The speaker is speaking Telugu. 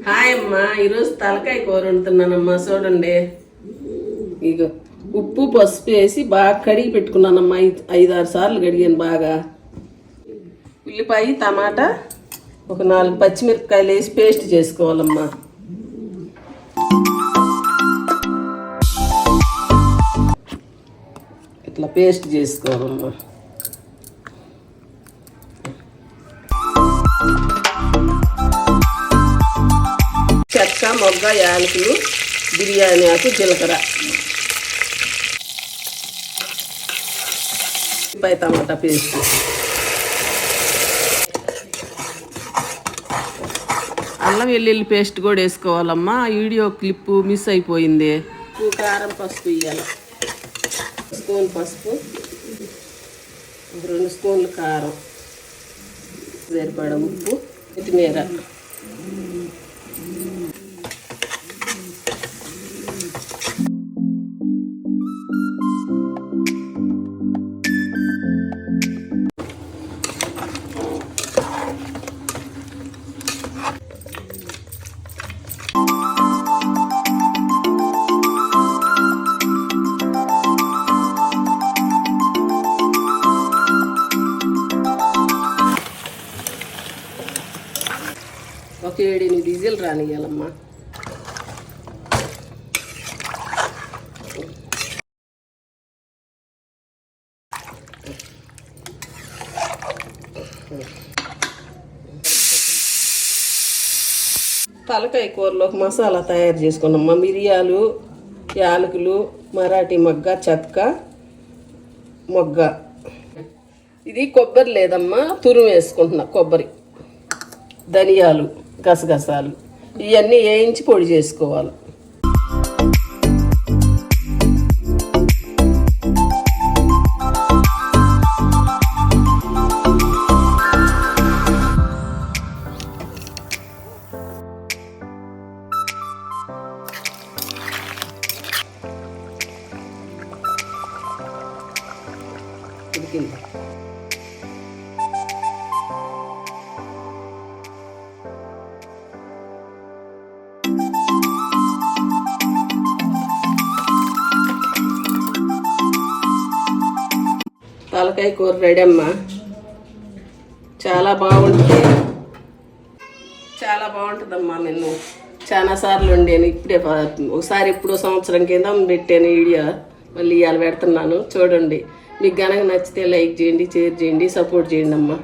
హాయ్ అమ్మా, ఈరోజు తలకాయ కూర వండుతున్నానమ్మా. చూడండి, ఇక ఉప్పు పసుపు వేసి బాగా కడిగి పెట్టుకున్నానమ్మా. 5-6 సార్లు కడిగాను బాగా. ఉల్లిపాయ టమాటా ఒక 4 పచ్చిమిరపకాయలు వేసి పేస్ట్ చేసుకోవాలమ్మా. ఇట్లా పేస్ట్ చేసుకోవాలమ్మా. చెక్క మొగ్గ యాలకులు బిర్యానీ ఆకు జీలకర్ర ఉల్లిపాయ టమాటా పేస్ట్ అల్లం వెల్లుల్లి పేస్ట్ కూడా వేసుకోవాలమ్మా. వీడియో క్లిప్ మిస్ అయిపోయింది. కారం పసుపు వేయాలి. స్పూన్ పసుపు, 2 స్పూన్లు కారం, సరిపడ ఉప్పు, కొత్తిమీర. ఒక 7-8 విజిల్ రానియాలమ్మా. తలకాయ కూరలోకి మసాలా తయారు చేసుకున్నామ్మా. మిరియాలు, యాలకులు, మరాఠీ మొగ్గ, చెక్క మొగ్గ. ఇది కొబ్బరి లేదమ్మా, తురుము వేసుకుంటున్నా. కొబ్బరి, ధనియాలు, గసగసాలు ఇవన్నీ వేయించి పొడి చేసుకోవాలి. ఉడికింది. తలకాయ కూర రెడీ అమ్మా. చాలా బాగుంటుందమ్మా. నేను చాలా సార్లు వండాను. ఇప్పుడే ఒకసారి ఎప్పుడో సంవత్సరం కింద పెట్టాను వీడియో. మళ్ళీ ఇవాళ పెడుతున్నాను. చూడండి. మీకు గనక నచ్చితే లైక్ చేయండి, షేర్ చేయండి, సపోర్ట్ చేయండి అమ్మా.